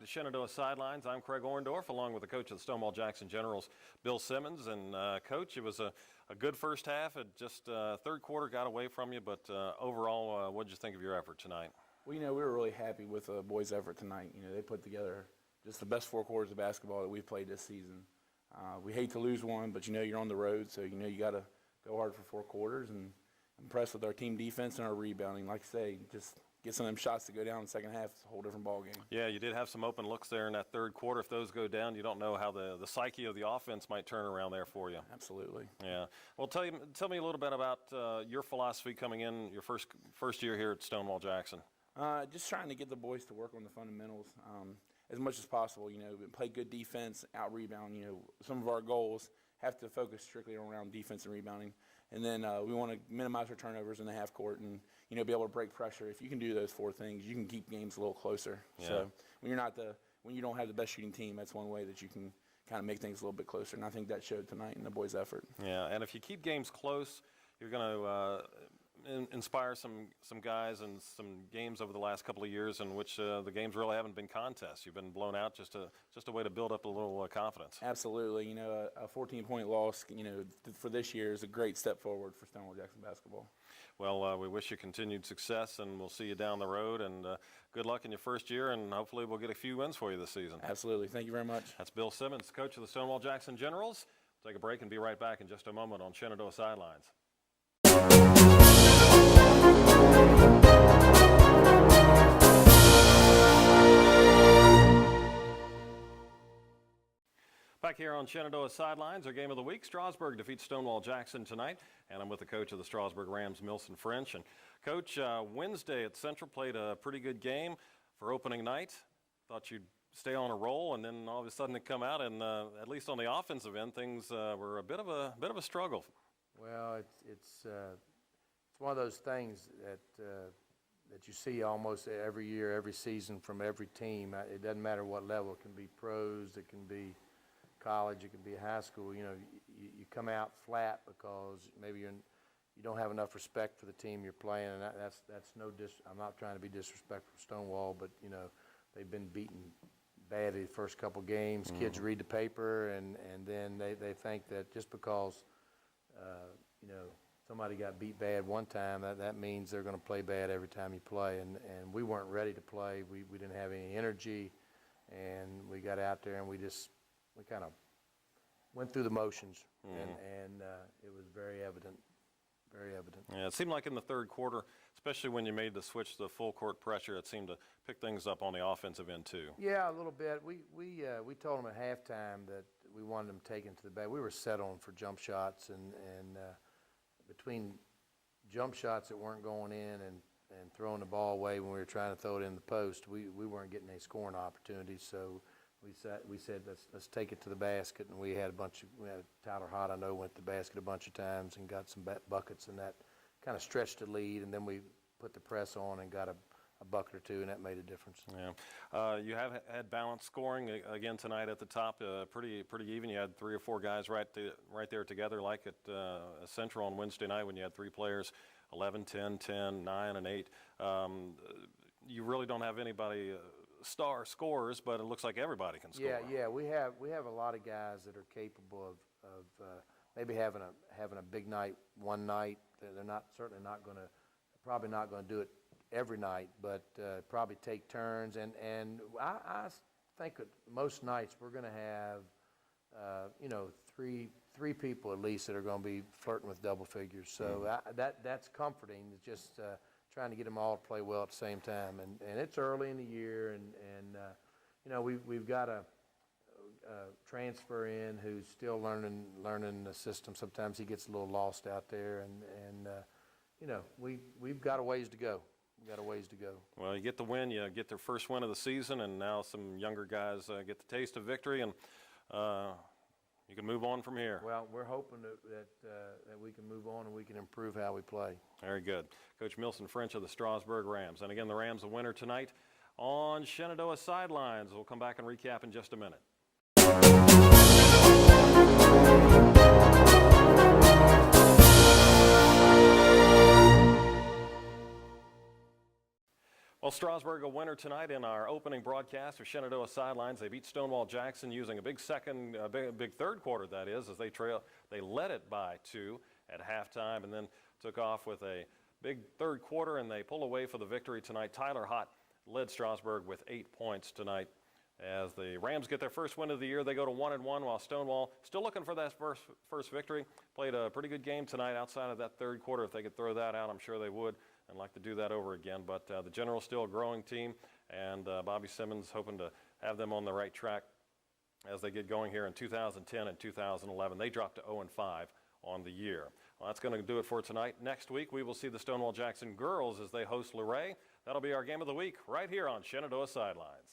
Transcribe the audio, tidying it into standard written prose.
to Shenandoah Sidelines. I'm Craig Orndorff, along with the coach of the Stonewall Jackson Generals, Bill Simmons. And Coach, it was a good first half. It just third quarter got away from you, but overall, what did you think of your effort tonight? Well, we were really happy with the boys' effort tonight. They put together just the best 4 quarters of basketball that we've played this season. We hate to lose one, but you're on the road, so you got to go hard for 4 quarters and impress with our team defense and our rebounding. Like I say, just get some of them shots to go down in the second half. It's a whole different ball game. Yeah, you did have some open looks there in that third quarter. If those go down, you don't know how the psyche of the offense might turn around there for you. Absolutely. Yeah. Well, tell me a little bit about your philosophy coming in your first year here at Stonewall Jackson. Just trying to get the boys to work on the fundamentals as much as possible. Play good defense, out rebound. Some of our goals have to focus strictly around defense and rebounding. And then we want to minimize our turnovers in the half court and, be able to break pressure. If you can do those 4 things, you can keep games a little closer. Yeah. So when you don't have the best shooting team, that's one way that you can kind of make things a little bit closer. And I think that showed tonight in the boys' effort. Yeah, and if you keep games close, you're going to inspire some guys and some games over the last couple of years in which the games really haven't been contests. You've been blown out, just a way to build up a little confidence. Absolutely. A 14-point loss, for this year is a great step forward for Stonewall Jackson basketball. Well, we wish you continued success, and we'll see you down the road. And good luck in your first year, and hopefully we'll get a few wins for you this season. Absolutely. Thank you very much. That's Bill Simmons, coach of the Stonewall Jackson Generals. We'll take a break and be right back in just a moment on Shenandoah Sidelines. Back here on Shenandoah Sidelines, our game of the week. Strasburg defeats Stonewall Jackson tonight, and I'm with the coach of the Strasburg Rams, Milson French. And Coach, Wednesday at Central played a pretty good game for opening night. Thought you'd stay on a roll, and then all of a sudden it come out, and at least on the offensive end, things were a bit of a struggle. Well, it's one of those things that you see almost every year, every season from every team. It doesn't matter what level. It can be pros, it can be college, it can be high school. You come out flat because maybe you don't have enough respect for the team you're playing, and that's no I'm not trying to be disrespectful for Stonewall, but they've been beaten badly the first couple games. Mm-hmm. Kids read the paper, and then they think that just because somebody got beat bad one time, that means they're going to play bad every time you play, and we weren't ready to play. We didn't have any energy, and we got out there and we kind of went through the motions. Mm-hmm. and it was very evident. Very evident. Yeah, it seemed like in the third quarter, especially when you made the switch to full court pressure, it seemed to pick things up on the offensive end too. Yeah, a little bit. We told them at halftime that we wanted them taken to the bag. We were set on for jump shots, and between jump shots that weren't going in and throwing the ball away when we were trying to throw it in the post, we weren't getting any scoring opportunities. So we said let's take it to the basket, and we had Tyler Hott, I know, went to the basket a bunch of times and got some buckets, and that kind of stretched the lead, and then we put the press on and got a bucket or two, and that made a difference. Yeah, you have had balanced scoring again tonight at the top, pretty even. You had 3 or 4 guys right there together, like at Central on Wednesday night when you had 3 players, 11, 10, 10, 9, and 8. You really don't have anybody star scorers, but it looks like everybody can score. Yeah, we have a lot of guys that are capable of maybe having a big night one night. They're probably not going to do it every night, but probably take turns. And I think that most nights we're going to have three people at least that are going to be flirting with double figures. So that's comforting. It's just trying to get them all to play well at the same time. And it's early in the year, and we've got a transfer in who's still learning the system. Sometimes he gets a little lost out there, and we've got a ways to go. Well, you get the win, you get their first win of the season, and now some younger guys get the taste of victory, and you can move on from here. Well, we're hoping that we can move on and we can improve how we play. Very good. Coach Milson French of the Strasburg Rams. And again, the Rams a winner tonight on Shenandoah Sidelines. We'll come back and recap in just a minute. Well, Strasburg a winner tonight in our opening broadcast of Shenandoah Sidelines. They beat Stonewall Jackson using a big third quarter, that is, as they led it by 2 at halftime and then took off with a big third quarter, and they pull away for the victory tonight. Tyler Hott led Strasburg with 8 points tonight. As the Rams get their first win of the year, they go to 1-1, while Stonewall, still looking for that first victory, played a pretty good game tonight outside of that third quarter. If they could throw that out, I'm sure they would, and like to do that over again. But the General's still a growing team, and Bobby Simmons hoping to have them on the right track as they get going here in 2010 and 2011. They dropped to 0-5 on the year. Well, that's going to do it for tonight. Next week, we will see the Stonewall Jackson girls as they host Luray. That'll be our game of the week right here on Shenandoah Sidelines.